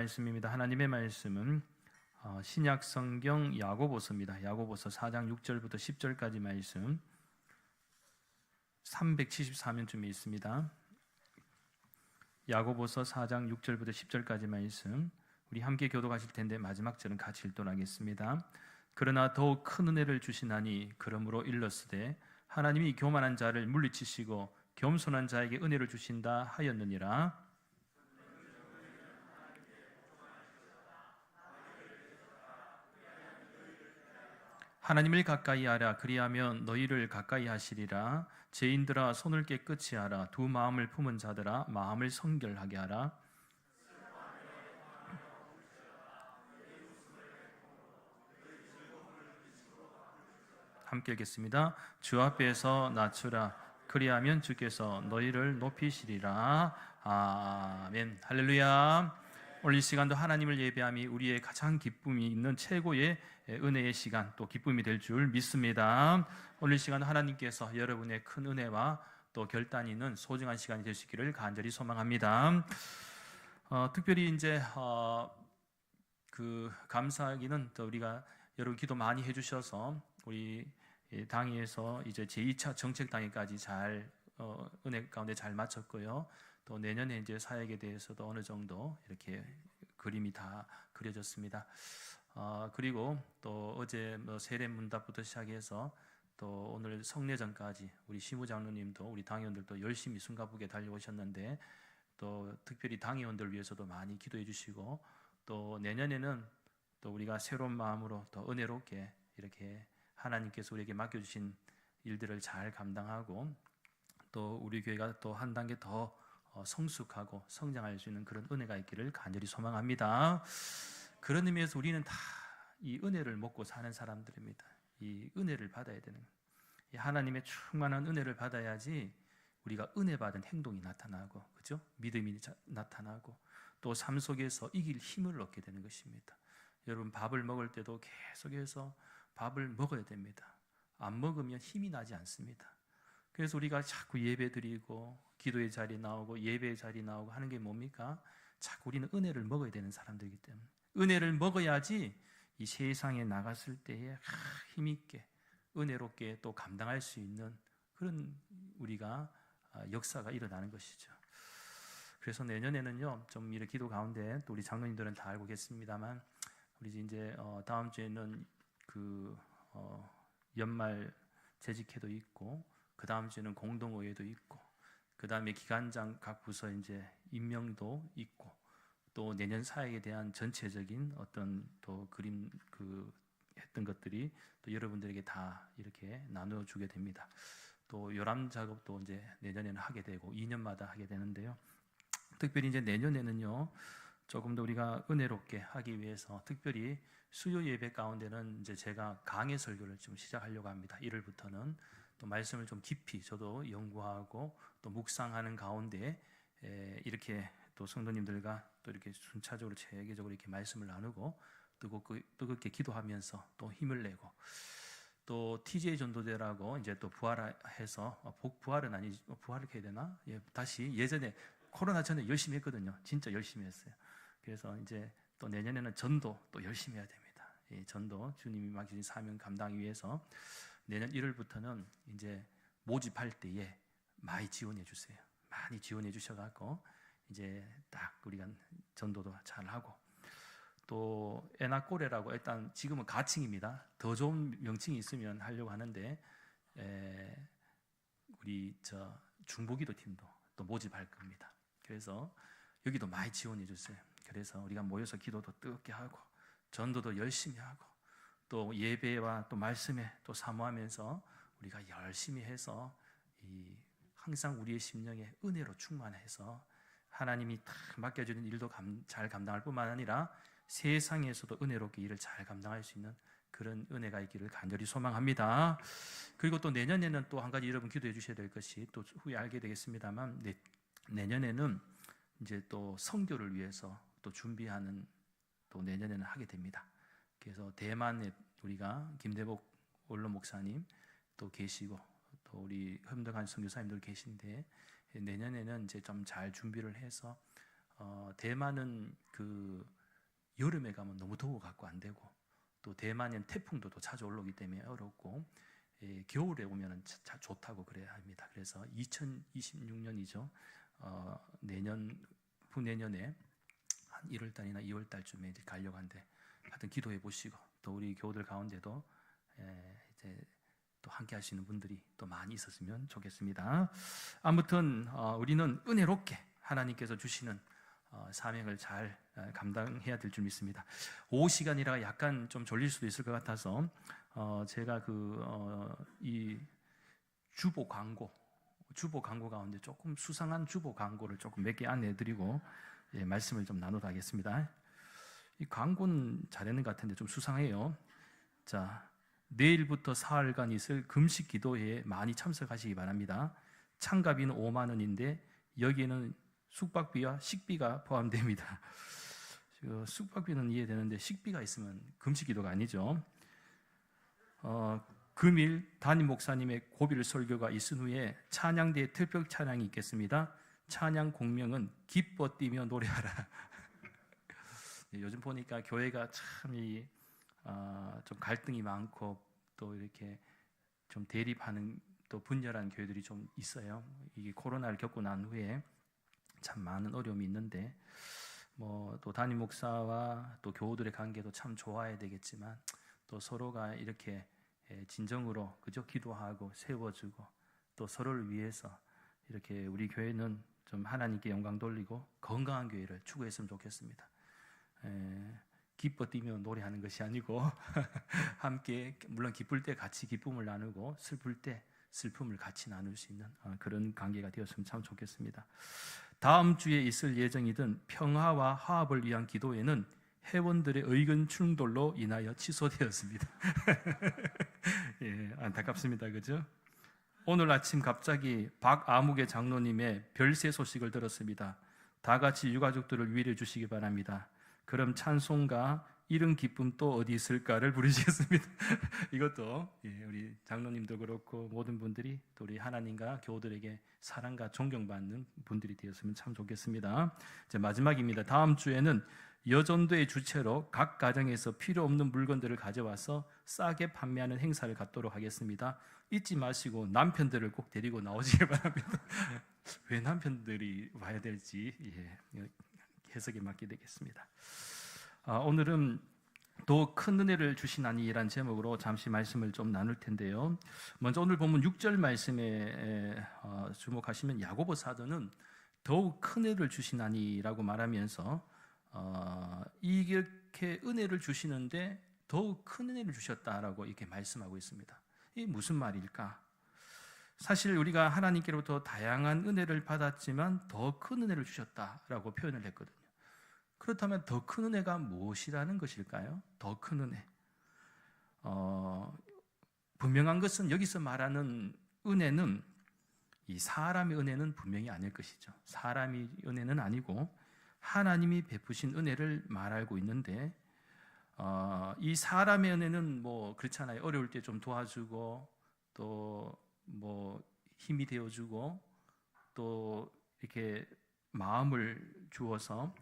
말씀입니다. 하나님의 말씀은 신약 성경 야고보서입니다. 야고보서 4장 6절부터 10절까지 말씀 374면쯤에 있습니다. 야고보서 4장 6절부터 10절까지 말씀 우리 함께 교독하실 텐데 마지막 절은 같이 읽도록 하겠습니다. 그러나 더욱 큰 은혜를 주시나니 그러므로 일렀으되 하나님이 교만한 자를 물리치시고 겸손한 자에게 은혜를 주신다 하였느니라. 하나님을 가까이 하라. 그리하면 너희를 가까이 하시리라. 죄인들아 손을 깨끗이 하라. 두 마음을 품은 자들아 마음을 성결하게 하라. 함께 읽겠습니다. 주 앞에서 낮추라. 그리하면 주께서 너희를 높이시리라. 아멘. 할렐루야. 오늘 이 시간도 하나님을 예배함이 우리의 가장 기쁨이 있는 최고의 은혜의 시간, 또 기쁨이 될 줄 믿습니다. 오늘 이 시간 하나님께서 여러분의 큰 은혜와 또 결단이 있는 소중한 시간이 될 수 있기를 간절히 소망합니다. 특별히 이제 감사하기는 또 우리가 여러분 기도 많이 해주셔서 우리 당회에서 이제 제2차 정책 당회까지 잘 은혜 가운데 잘 마쳤고요. 또 내년에 이제 사역에 대해서도 어느 정도 이렇게 그림이 다 그려졌습니다. 그리고 또 어제 세례 문답부터 시작해서 또 오늘 성례전까지 우리 시무장로님도 우리 당회원들도 열심히 숨가쁘게 달려오셨는데 또 특별히 당회원들 위해서도 많이 기도해 주시고 또 내년에는 또 우리가 새로운 마음으로 더 은혜롭게 이렇게 하나님께서 우리에게 맡겨주신 일들을 잘 감당하고 또 우리 교회가 또 한 단계 더 성숙하고 성장할 수 있는 그런 은혜가 있기를 간절히 소망합니다. 그런 의미에서 우리는 다 이 은혜를 먹고 사는 사람들입니다. 이 은혜를 받아야 되는 이 하나님의 충만한 은혜를 받아야지 우리가 은혜 받은 행동이 나타나고 그죠? 믿음이 나타나고 또 삶 속에서 이길 힘을 얻게 되는 것입니다. 여러분 밥을 먹을 때도 계속해서 밥을 먹어야 됩니다. 안 먹으면 힘이 나지 않습니다. 그래서 우리가 자꾸 예배 드리고 기도의 자리 나오고 예배의 자리 나오고 하는 게 뭡니까? 자꾸 우리는 은혜를 먹어야 되는 사람들이기 때문에 은혜를 먹어야지 이 세상에 나갔을 때에 힘있게 은혜롭게 또 감당할 수 있는 그런 우리가 역사가 일어나는 것이죠. 그래서 내년에는요 좀 이렇게 기도 가운데 또 우리 장로님들은 다 알고 계십니다만 우리 이제 다음 주에는 연말 재직회도 있고 그 다음 주에는 공동의회도 있고 그 다음에 기관장 각 부서 이제 임명도 있고 또 내년 사역에 대한 전체적인 어떤 또 그림 했던 것들이 또 여러분들에게 다 이렇게 나눠주게 됩니다. 또 요람 작업도 이제 내년에는 하게 되고 2년마다 하게 되는데요. 특별히 이제 내년에는요 조금 더 우리가 은혜롭게 하기 위해서 특별히 수요 예배 가운데는 이제 제가 강해 설교를 좀 시작하려고 합니다. 1월부터는 또 말씀을 좀 깊이 저도 연구하고 또 묵상하는 가운데 이렇게 또 성도님들과 또 이렇게 순차적으로 체계적으로 이렇게 말씀을 나누고 뜨겁게 기도하면서 또 힘을 내고 또 TJ 전도대라고 이제 또 부활해서 부활은 아니지 부활을 해야 되나? 다시 예전에 코로나 전에 열심히 했거든요. 진짜 열심히 했어요. 그래서 이제 또 내년에는 전도 또 열심히 해야 됩니다. 전도 주님이 맡기신 사명 감당하기 위해서 내년 1월부터는 이제 모집할 때에 많이 지원해 주세요. 많이 지원해 주셔갖고 이제 딱 우리가 전도도 잘 하고 또 에나꼬레라고 일단 지금은 가칭입니다. 더 좋은 명칭이 있으면 하려고 하는데 우리 중보기도 팀도 또 모집할 겁니다. 그래서 여기도 많이 지원해 주세요. 그래서 우리가 모여서 기도도 뜨겁게 하고 전도도 열심히 하고 또 예배와 또 말씀에 또 사모하면서 우리가 열심히 해서 항상 우리의 심령에 은혜로 충만해서 하나님이 딱 맡겨주는 일도 잘 감당할 뿐만 아니라 세상에서도 은혜롭게 일을 잘 감당할 수 있는 그런 은혜가 있기를 간절히 소망합니다. 그리고 또 내년에는 또 한 가지 여러분 기도해 주셔야 될 것이 또 후에 알게 되겠습니다만 내년에는 이제 또 선교를 위해서 또 준비하는 또 내년에는 하게 됩니다. 그래서 대만에 우리가 김대복 원로 목사님 또 계시고 또 우리 현덕한 선교사님들 계신데 내년에는 이제 좀 잘 준비를 해서 대만은 그 여름에 가면 너무 더워갖고 안 되고, 또 대만엔 태풍도 또 자주 올라오기 때문에 어렵고, 겨울에 오면은 좋다고 그래야 합니다. 그래서 2026년이죠. 내년 후내년에 한 1월 달이나 2월 달쯤에 이제 가려고 하는데, 하여튼 기도해 보시고, 또 우리 교우들 가운데도 이제 또 함께 하시는 분들이 또 많이 있었으면 좋겠습니다. 아무튼 우리는 은혜롭게 하나님께서 주시는 사명을 잘 감당해야 될 줄 믿습니다. 오후 시간이라 약간 좀 졸릴 수도 있을 것 같아서 제가 이 주보 광고 가운데 조금 수상한 주보 광고를 조금 몇 개 안내해드리고 말씀을 좀 나누도록 하겠습니다. 이 광고는 잘했는 것 같은데 좀 수상해요. 자, 내일부터 사흘간 있을 금식 기도회에 많이 참석하시기 바랍니다. 참가비는 5만 원인데 여기에는 숙박비와 식비가 포함됩니다. 숙박비는 이해되는데 식비가 있으면 금식 기도가 아니죠. 금일 담임 목사님의 고별 설교가 있은 후에 찬양대 특별 찬양이 있겠습니다. 찬양 공명은 기뻐 뛰며 노래하라. 요즘 보니까 교회가 참 좀 갈등이 많고 또 이렇게 좀 대립하는 또 분열한 교회들이 좀 있어요. 이게 코로나를 겪고 난 후에 참 많은 어려움이 있는데, 또 담임 목사와 또 교우들의 관계도 참 좋아야 되겠지만, 또 서로가 이렇게 진정으로 그저 기도하고 세워주고 또 서로를 위해서 이렇게 우리 교회는 좀 하나님께 영광 돌리고 건강한 교회를 추구했으면 좋겠습니다. 기뻐 뛰며 노래하는 것이 아니고 함께, 물론 기쁠 때 같이 기쁨을 나누고 슬플 때 슬픔을 같이 나눌 수 있는 그런 관계가 되었으면 참 좋겠습니다. 다음 주에 있을 예정이던 평화와 화합을 위한 기도회는 회원들의 의견 충돌로 인하여 취소되었습니다. 예, 안타깝습니다. 그죠? 오늘 아침 갑자기 박아무개 장로님의 별세 소식을 들었습니다. 다 같이 유가족들을 위로해 주시기 바랍니다. 그럼 찬송가 이른 기쁨 또 어디 있을까를 부르시겠습니다. 이것도 우리 장로님도 그렇고 모든 분들이 또 우리 하나님과 교우들에게 사랑과 존경받는 분들이 되었으면 참 좋겠습니다. 이제 마지막입니다. 다음 주에는 여전도의 주체로 각 가정에서 필요 없는 물건들을 가져와서 싸게 판매하는 행사를 갖도록 하겠습니다. 잊지 마시고 남편들을 꼭 데리고 나오시기 바랍니다. 왜 남편들이 와야 될지 해석에 맡게 되겠습니다. 오늘은 더 큰 은혜를 주시나니라는 제목으로 잠시 말씀을 좀 나눌 텐데요. 먼저 오늘 본문 6절 말씀에 주목하시면 야고보 사도는 더욱 큰 은혜를 주시나니라고 말하면서 이렇게 은혜를 주시는데 더욱 큰 은혜를 주셨다라고 이렇게 말씀하고 있습니다. 이게 무슨 말일까? 사실 우리가 하나님께로부터 다양한 은혜를 받았지만 더 큰 은혜를 주셨다라고 표현을 했거든요. 그렇다면 더 큰 은혜가 무엇이라는 것일까요? 더 큰 은혜. 분명한 것은 여기서 말하는 은혜는 이 사람의 은혜는 분명히 아닐 것이죠. 사람의 은혜는 아니고 하나님이 베푸신 은혜를 말하고 있는데, 이 사람의 은혜는 그렇잖아요. 어려울 때 좀 도와주고 또 힘이 되어주고 또 이렇게 마음을 주어서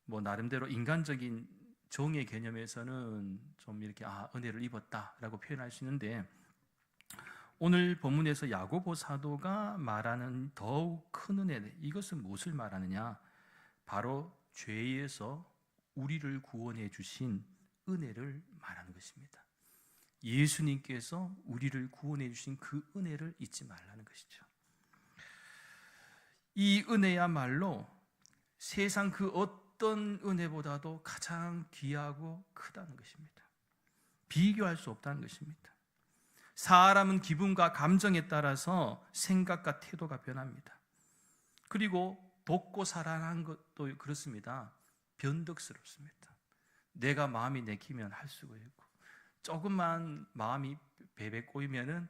나름대로 인간적인 정의 개념에서는 좀 이렇게 은혜를 입었다라고 표현할 수 있는데, 오늘 본문에서 야고보 사도가 말하는 더욱 큰 은혜, 이것은 무엇을 말하느냐? 바로 죄에서 우리를 구원해 주신 은혜를 말하는 것입니다. 예수님께서 우리를 구원해 주신 그 은혜를 잊지 말라는 것이죠. 이 은혜야말로 세상 그 어떤 은혜보다도 가장 귀하고 크다는 것입니다. 비교할 수 없다는 것입니다. 사람은 기분과 감정에 따라서 생각과 태도가 변합니다. 그리고 돕고 사랑하는 것도 그렇습니다. 변덕스럽습니다. 내가 마음이 내키면 할 수가 있고, 조금만 마음이 베베 꼬이면은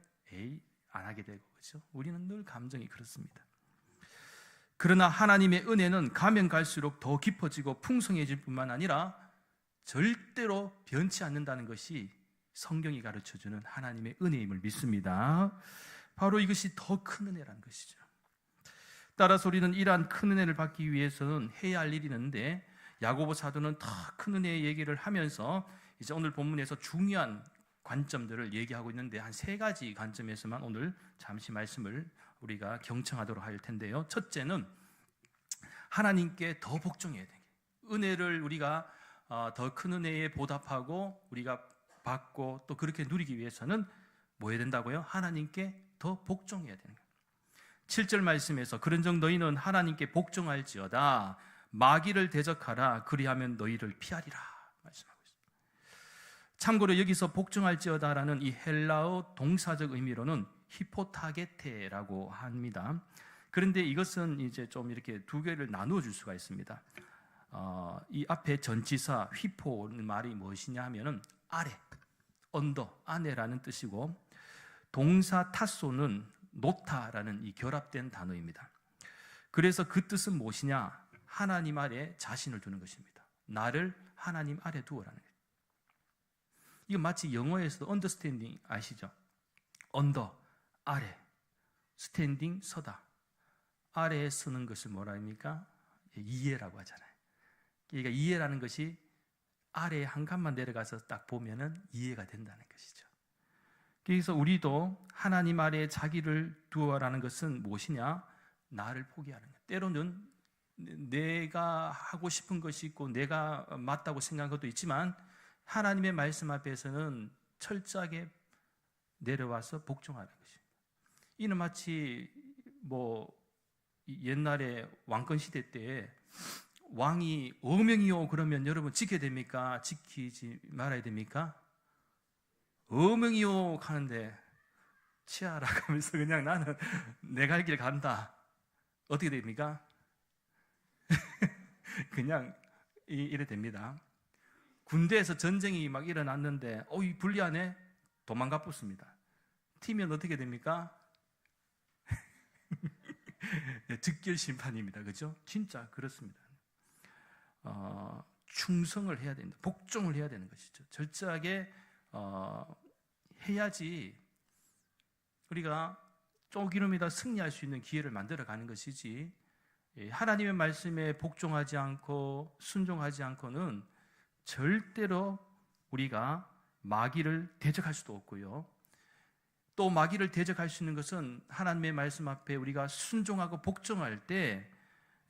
안 하게 되고, 그렇죠? 우리는 늘 감정이 그렇습니다. 그러나 하나님의 은혜는 가면 갈수록 더 깊어지고 풍성해질 뿐만 아니라 절대로 변치 않는다는 것이 성경이 가르쳐주는 하나님의 은혜임을 믿습니다. 바로 이것이 더 큰 은혜라는 것이죠. 따라서 우리는 이러한 큰 은혜를 받기 위해서는 해야 할 일이 있는데, 야고보 사도는 더 큰 은혜의 얘기를 하면서 이제 오늘 본문에서 중요한 관점들을 얘기하고 있는데, 한 3가지 관점에서만 오늘 잠시 말씀을 우리가 경청하도록 할 텐데요. 첫째는 하나님께 더 복종해야 돼요. 은혜를 우리가 더 큰 은혜에 보답하고 우리가 받고 또 그렇게 누리기 위해서는 뭐 해야 된다고요? 하나님께 더 복종해야 되는 거예요. 7절 말씀에서 그런즉 너희는 하나님께 복종할지어다, 마귀를 대적하라, 그리하면 너희를 피하리라 말씀하고 있습니다. 참고로 여기서 복종할지어다라는 이 헬라어 동사적 의미로는 히포타게테라고 합니다. 그런데 이것은 이제 좀 이렇게 2개를 나누어 줄 수가 있습니다. 이 앞에 전치사 휘포는 말이 무엇이냐 하면은 아래, 언더, 안에라는 뜻이고, 동사 타소는 노타라는 이 결합된 단어입니다. 그래서 그 뜻은 무엇이냐? 하나님 아래 자신을 두는 것입니다. 나를 하나님 아래 두어라는 거예요. 이거 마치 영어에서도 understanding 아시죠? 언더, 아래, 스탠딩, 서다. 아래에 서는 것을 뭐라 합니까? 이해라고 하잖아요. 그러니까 이해라는 것이 아래에 한 칸만 내려가서 딱 보면은 이해가 된다는 것이죠. 그래서 우리도 하나님 아래에 자기를 두어라는 것은 무엇이냐? 나를 포기하는 거예요. 때로는 내가 하고 싶은 것이 있고 내가 맞다고 생각한 것도 있지만, 하나님의 말씀 앞에서는 철저하게 내려와서 복종하는 것입니다. 이는 마치 옛날에 왕권 시대 때 왕이 어명이요 그러면 여러분 지켜야 됩니까? 지키지 말아야 됩니까? 어명이요 하는데 치아라 하면서 그냥 나는 내 갈 길 간다. 어떻게 됩니까? 그냥 이래 됩니다. 군대에서 전쟁이 막 일어났는데 이 불리하네? 도망가 붙습니다. 튀면 어떻게 됩니까? 즉결 심판입니다. 그죠? 진짜 그렇습니다. 충성을 해야 됩니다. 복종을 해야 되는 것이죠. 철저하게 해야지 우리가 조금이라도 승리할 수 있는 기회를 만들어가는 것이지, 하나님의 말씀에 복종하지 않고 순종하지 않고는 절대로 우리가 마귀를 대적할 수도 없고요. 또 마귀를 대적할 수 있는 것은 하나님의 말씀 앞에 우리가 순종하고 복종할 때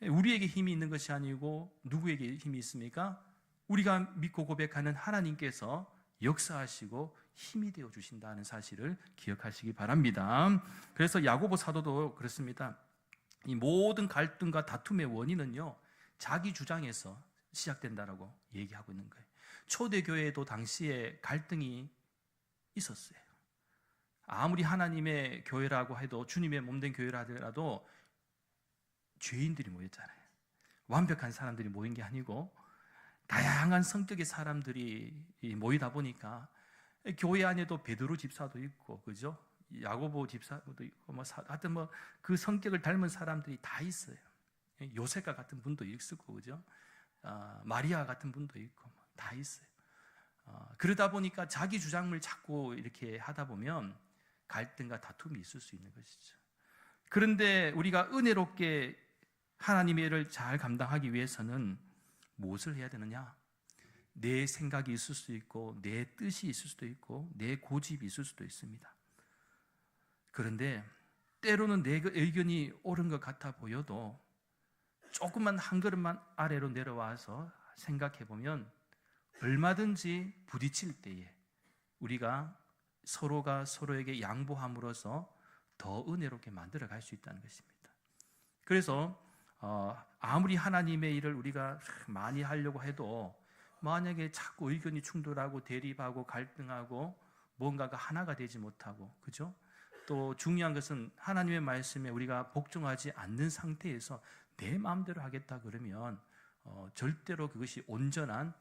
우리에게 힘이 있는 것이 아니고 누구에게 힘이 있습니까? 우리가 믿고 고백하는 하나님께서 역사하시고 힘이 되어 주신다는 사실을 기억하시기 바랍니다. 그래서 야고보 사도도 그렇습니다. 이 모든 갈등과 다툼의 원인은요, 자기 주장에서 시작된다라고 얘기하고 있는 거예요. 초대교회도 당시에 갈등이 있었어요. 아무리 하나님의 교회라고 해도, 주님의 몸된 교회라 하더라도 죄인들이 모였잖아요. 완벽한 사람들이 모인 게 아니고 다양한 성격의 사람들이 모이다 보니까 교회 안에도 베드로 집사도 있고, 그죠? 야고보 집사도 있고, 하여튼 그 성격을 닮은 사람들이 다 있어요. 요셉과 같은 분도 있고, 그죠? 마리아 같은 분도 있고, 다 있어요. 그러다 보니까 자기 주장을 자꾸 이렇게 하다 보면 갈등과 다툼이 있을 수 있는 것이죠. 그런데 우리가 은혜롭게 하나님의 일을 잘 감당하기 위해서는 무엇을 해야 되느냐? 내 생각이 있을 수 있고, 내 뜻이 있을 수도 있고, 내 고집이 있을 수도 있습니다. 그런데 때로는 내 의견이 옳은 것 같아 보여도 조금만 한 걸음만 아래로 내려와서 생각해 보면 얼마든지 부딪힐 때에 우리가 서로가 서로에게 양보함으로써 더 은혜롭게 만들어 갈 수 있다는 것입니다. 그래서 아무리 하나님의 일을 우리가 많이 하려고 해도 만약에 자꾸 의견이 충돌하고 대립하고 갈등하고 뭔가가 하나가 되지 못하고, 그죠? 또 중요한 것은 하나님의 말씀에 우리가 복종하지 않는 상태에서 내 마음대로 하겠다 그러면 절대로 그것이 온전한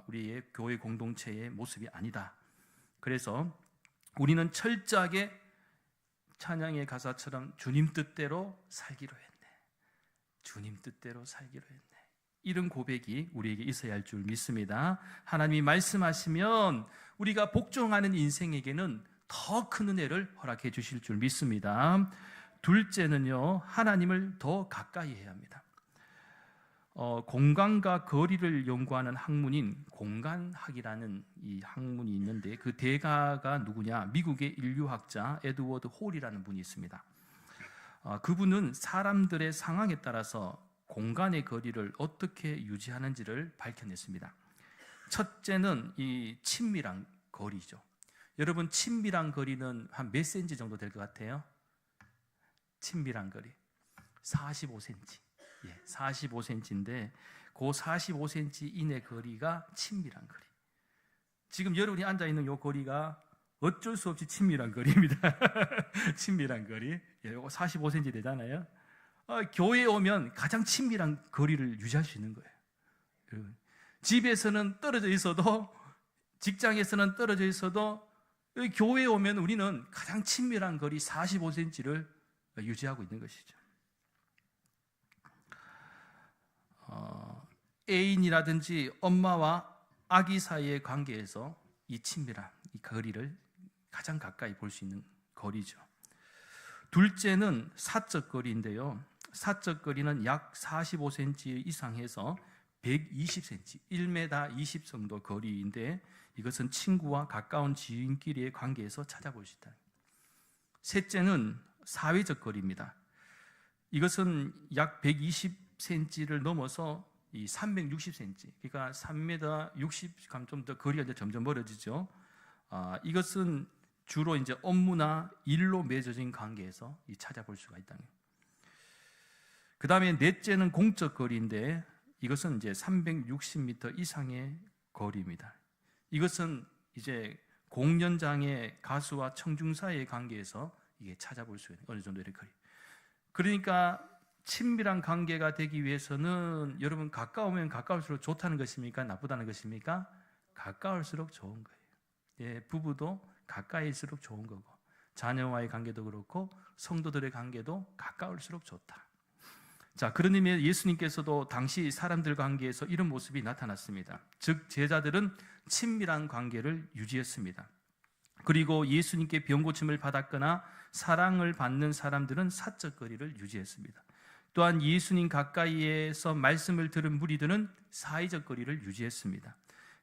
우리의 교회 공동체의 모습이 아니다. 그래서 우리는 철저하게 찬양의 가사처럼 주님 뜻대로 살기로 했네. 주님 뜻대로 살기로 했네. 이런 고백이 우리에게 있어야 할 줄 믿습니다. 하나님이 말씀하시면 우리가 복종하는 인생에게는 더 큰 은혜를 허락해 주실 줄 믿습니다. 둘째는요, 하나님을 더 가까이 해야 합니다. 공간과 거리를 연구하는 학문인 공간학이라는 이 학문이 있는데, 그 대가가 누구냐? 미국의 인류학자 에드워드 홀이라는 분이 있습니다. 그분은 사람들의 상황에 따라서 공간의 거리를 어떻게 유지하는지를 밝혀냈습니다. 첫째는 이 친밀한 거리죠. 여러분, 친밀한 거리는 한 몇 센치 정도 될 것 같아요? 친밀한 거리 45cm. 45cm인데 그 45cm 이내 거리가 친밀한 거리. 지금 여러분이 앉아있는 이 거리가 어쩔 수 없이 친밀한 거리입니다. 친밀한 거리. 이거 45cm 되잖아요. 교회에 오면 가장 친밀한 거리를 유지할 수 있는 거예요. 여러분, 집에서는 떨어져 있어도, 직장에서는 떨어져 있어도, 교회에 오면 우리는 가장 친밀한 거리 45cm를 유지하고 있는 것이죠. 애인이라든지 엄마와 아기 사이의 관계에서 이 친밀한 이 거리를 가장 가까이 볼 수 있는 거리죠. 둘째는 사적 거리인데요. 사적 거리는 약 45cm 이상해서 120cm, 1m 20 정도 거리인데, 이것은 친구와 가까운 지인끼리의 관계에서 찾아볼 수 있다. 셋째는 사회적 거리입니다. 이것은 약 120cm를 넘어서 이 360cm, 그러니까 3m 60, 좀 더 거리가 이제 점점 멀어지죠. 이것은 주로 이제 업무나 일로 맺어진 관계에서 찾아볼 수가 있다. 그 다음에 넷째는 공적 거리인데, 이것은 이제 360m 이상의 거리입니다. 이것은 이제 공연장의 가수와 청중사의 관계에서 이게 찾아볼 수 있는 어느 정도의 거리. 그러니까 친밀한 관계가 되기 위해서는 여러분, 가까우면 가까울수록 좋다는 것입니까? 나쁘다는 것입니까? 가까울수록 좋은 거예요. 부부도 가까이일수록 좋은 거고, 자녀와의 관계도 그렇고 성도들의 관계도 가까울수록 좋다. 자, 그런 의미에 예수님께서도 당시 사람들 관계에서 이런 모습이 나타났습니다. 즉, 제자들은 친밀한 관계를 유지했습니다. 그리고 예수님께 병고침을 받았거나 사랑을 받는 사람들은 사적 거리를 유지했습니다. 또한 예수님 가까이에서 말씀을 들은 무리들은 사회적 거리를 유지했습니다.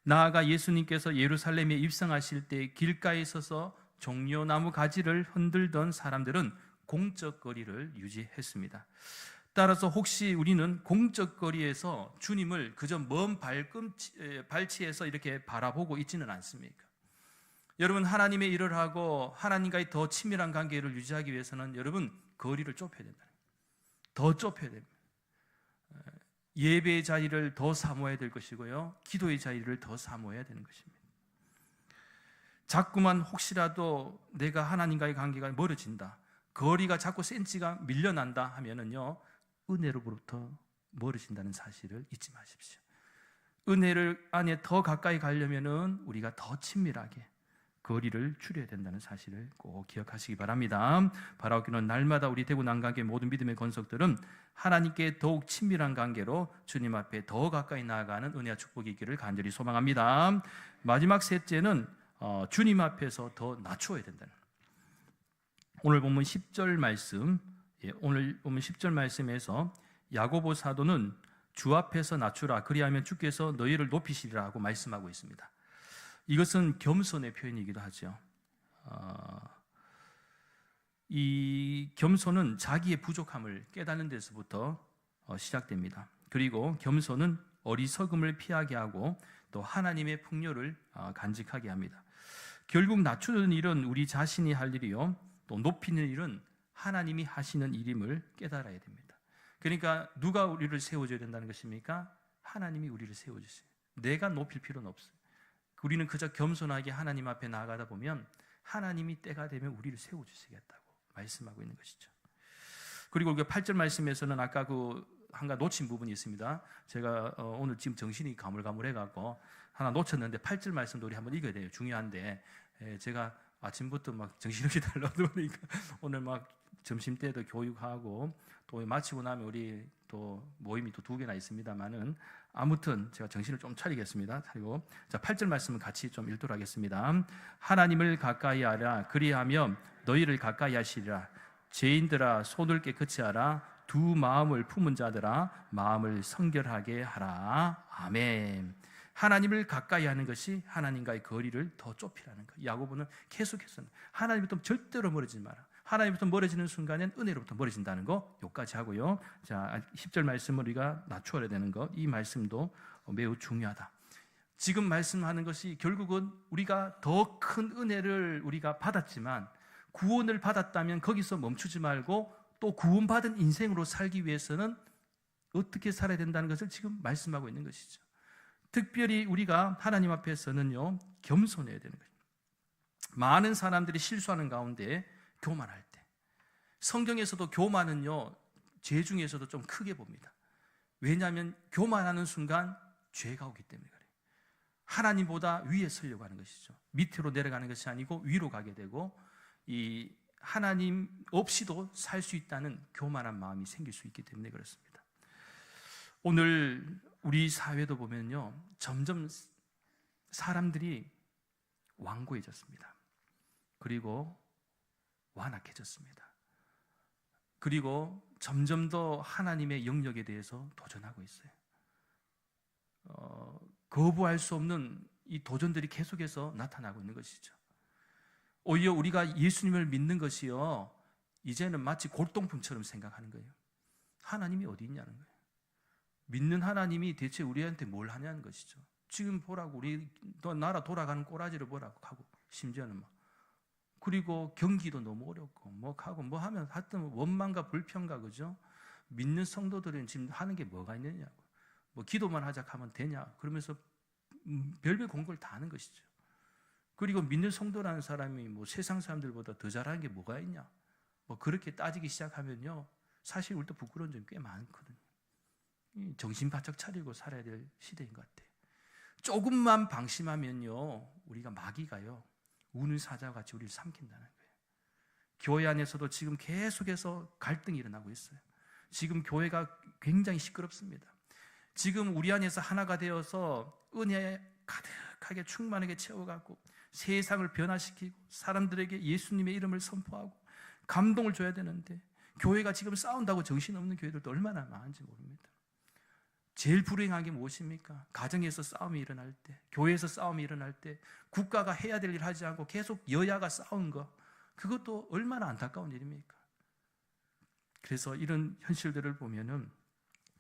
나아가 예수님께서 예루살렘에 입성하실 때 길가에 서서 종려나무 가지를 흔들던 사람들은 공적 거리를 유지했습니다. 따라서 혹시 우리는 공적 거리에서 주님을 그저 먼 발치에서 이렇게 바라보고 있지는 않습니까? 여러분, 하나님의 일을 하고 하나님과의 더 친밀한 관계를 유지하기 위해서는 여러분, 거리를 좁혀야 된다. 더 좁혀야 됩니다. 예배의 자리를 더 사모해야 될 것이고요, 기도의 자리를 더 사모해야 되는 것입니다. 자꾸만 혹시라도 내가 하나님과의 관계가 멀어진다, 거리가 자꾸 센치가 밀려난다 하면은요, 은혜로부터 멀어진다는 사실을 잊지 마십시오. 은혜를 안에 더 가까이 가려면은 우리가 더 친밀하게 거리를 줄여야 된다는 사실을 꼭 기억하시기 바랍니다. 바라옵기는 날마다 우리 대구 난강교회 모든 믿음의 권속들은 하나님께 더욱 친밀한 관계로 주님 앞에 더 가까이 나아가는 은혜와 축복이 있기를 간절히 소망합니다. 마지막 셋째는 주님 앞에서 더 낮춰야 된다는. 오늘 본문 10절 말씀, 오늘 본문 10절 말씀에서 야고보 사도는 주 앞에서 낮추라, 그리하면 주께서 너희를 높이시리라 하고 말씀하고 있습니다. 이것은 겸손의 표현이기도 하죠. 이 겸손은 자기의 부족함을 깨닫는 데서부터 시작됩니다. 그리고 겸손은 어리석음을 피하게 하고 또 하나님의 풍요를 간직하게 합니다. 결국 낮추는 일은 우리 자신이 할 일이요, 또 높이는 일은 하나님이 하시는 일임을 깨달아야 됩니다. 그러니까 누가 우리를 세워줘야 된다는 것입니까? 하나님이 우리를 세워주세요. 내가 높일 필요는 없어요. 우리는 그저 겸손하게 하나님 앞에 나아가다 보면 하나님이 때가 되면 우리를 세워주시겠다고 말씀하고 있는 것이죠. 그리고 그 8절 말씀에서는 아까 한가 놓친 부분이 있습니다. 제가 오늘 지금 정신이 가물가물해갖고 하나 놓쳤는데 8절 말씀도 우리 한번 읽어야 돼요. 중요한데, 제가 아침부터 막 정신없이 달려오다 보니까 오늘 막 점심 때도 교육하고 또 마치고 나면 우리 또 모임이 또 2개나 있습니다만은, 아무튼 제가 정신을 좀 차리겠습니다. 그리고 자, 8절 말씀은 같이 좀 읽도록 하겠습니다. 하나님을 가까이 하라, 그리하면 너희를 가까이 하시리라. 죄인들아 손을 깨끗이 하라. 두 마음을 품은 자들아 마음을 성결하게 하라. 아멘. 하나님을 가까이 하는 것이 하나님과의 거리를 더 좁히라는 거예요. 야고보는 계속해서 하나님부터 절대로 멀어지지 마라. 하나님부터 멀어지는 순간엔 은혜로부터 멀어진다는 거 여기까지 하고요. 자, 10절 말씀을 우리가 낮추어야 되는 것, 이 말씀도 매우 중요하다. 지금 말씀하는 것이 결국은 우리가 더 큰 은혜를 우리가 받았지만 구원을 받았다면 거기서 멈추지 말고 또 구원받은 인생으로 살기 위해서는 어떻게 살아야 된다는 것을 지금 말씀하고 있는 것이죠. 특별히 우리가 하나님 앞에서는요, 겸손해야 되는 거예요. 많은 사람들이 실수하는 가운데 교만할 때, 성경에서도 교만은요, 죄 중에서도 좀 크게 봅니다. 왜냐하면 교만하는 순간 죄가 오기 때문에 그래요. 하나님보다 위에 서려고 하는 것이죠. 밑으로 내려가는 것이 아니고 위로 가게 되고, 이 하나님 없이도 살 수 있다는 교만한 마음이 생길 수 있기 때문에 그렇습니다. 오늘 우리 사회도 보면요, 점점 사람들이 완고해졌습니다. 그리고 완악해졌습니다. 그리고 점점 더 하나님의 영역에 대해서 도전하고 있어요. 거부할 수 없는 이 도전들이 계속해서 나타나고 있는 것이죠. 오히려 우리가 예수님을 믿는 것이요, 이제는 마치 골동품처럼 생각하는 거예요. 하나님이 어디 있냐는 거예요. 믿는 하나님이 대체 우리한테 뭘 하냐는 것이죠. 지금 보라고, 우리 나라 돌아가는 꼬라지를 보라고 하고, 심지어는 막, 그리고 경기도 너무 어렵고 뭐 하고 뭐 하면 하여튼 원망과 불평과, 그죠? 믿는 성도들은 지금 하는 게 뭐가 있느냐고, 뭐 기도만 하자 하면 되냐, 그러면서 별별 공부를 다 하는 것이죠. 그리고 믿는 성도라는 사람이 뭐 세상 사람들보다 더 잘하는 게 뭐가 있냐, 뭐 그렇게 따지기 시작하면요, 사실 우리도 부끄러운 점이 꽤 많거든요. 정신 바짝 차리고 살아야 될 시대인 것 같아요. 조금만 방심하면요, 우리가 마귀가요, 우는 사자와 같이 우리를 삼킨다는 거예요. 교회 안에서도 지금 계속해서 갈등이 일어나고 있어요. 지금 교회가 굉장히 시끄럽습니다. 지금 우리 안에서 하나가 되어서 은혜 가득하게 충만하게 채워가고 세상을 변화시키고 사람들에게 예수님의 이름을 선포하고 감동을 줘야 되는데, 교회가 지금 싸운다고 정신없는 교회들도 얼마나 많은지 모릅니다. 제일 불행한 게 무엇입니까? 가정에서 싸움이 일어날 때, 교회에서 싸움이 일어날 때 국가가 해야 될 일 하지 않고 계속 여야가 싸우는 거, 그것도 얼마나 안타까운 일입니까? 그래서 이런 현실들을 보면은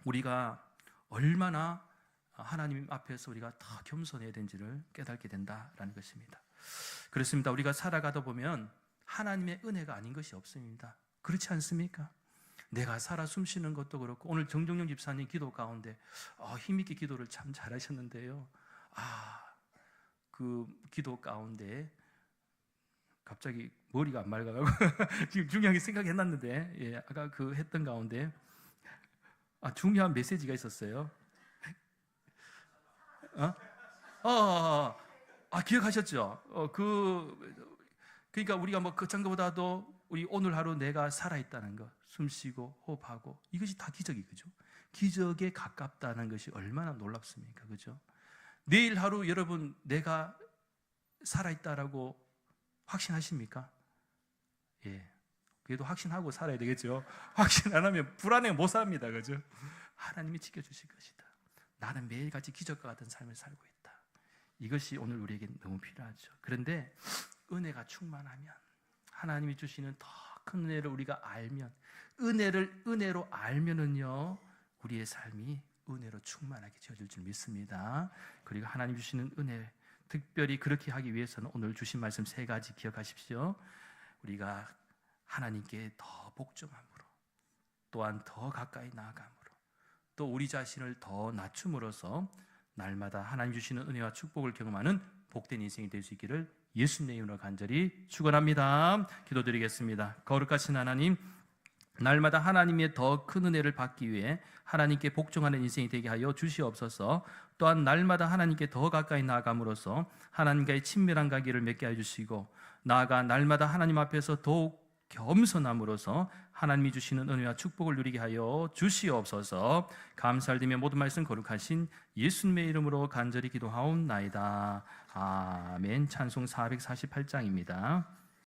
우리가 얼마나 하나님 앞에서 우리가 더 겸손해야 되는지를 깨닫게 된다라는 것입니다. 그렇습니다. 우리가 살아가다 보면 하나님의 은혜가 아닌 것이 없습니다. 그렇지 않습니까? 내가 살아 숨쉬는 것도 그렇고, 오늘 정종영 집사님 기도 가운데 힘있게 기도를 참 잘하셨는데요, 그 기도 가운데 갑자기 머리가 안 맑아가고 지금 중요하게 생각해놨는데, 예, 아까 그 했던 가운데 중요한 메시지가 있었어요. 기억하셨죠? 그러니까 우리가 뭐 그 전보다도 우리 오늘 하루 내가 살아있다는 것, 숨쉬고 호흡하고, 이것이 다 기적이, 그죠? 기적에 가깝다는 것이 얼마나 놀랍습니까? 그죠? 내일 하루 여러분 내가 살아있다라고 확신하십니까? 예. 그래도 확신하고 살아야 되겠죠? 확신 안 하면 불안해 못 삽니다. 그죠? 하나님이 지켜주실 것이다. 나는 매일같이 기적과 같은 삶을 살고 있다. 이것이 오늘 우리에게 너무 필요하죠. 그런데 은혜가 충만하면, 하나님이 주시는 더 큰 은혜를 우리가 알면, 은혜로 알면은요, 우리의 삶이 은혜로 충만하게 지어질 줄 믿습니다. 그리고 하나님 주시는 은혜, 특별히 그렇게 하기 위해서는 오늘 주신 말씀 3가지 기억하십시오. 우리가 하나님께 더 복종함으로, 또한 더 가까이 나아감으로, 또 우리 자신을 더 낮춤으로써 날마다 하나님 주시는 은혜와 축복을 경험하는 복된 인생이 될 수 있기를 예수님의 이름으로 간절히 축원합니다. 기도드리겠습니다. 거룩하신 하나님, 날마다 하나님의 더 큰 은혜를 받기 위해 하나님께 복종하는 인생이 되게 하여 주시옵소서. 또한 날마다 하나님께 더 가까이 나아감으로써 하나님과의 친밀한 관계를 맺게 해주시고, 나아가 날마다 하나님 앞에서 더욱 겸손함으로써 하나님이 주시는 은혜와 축복을 누리게 하여 주시옵소서. 감사드리며 모든 말씀 거룩하신 예수님의 이름으로 간절히 기도하옵나이다. 아멘. 찬송 448장입니다.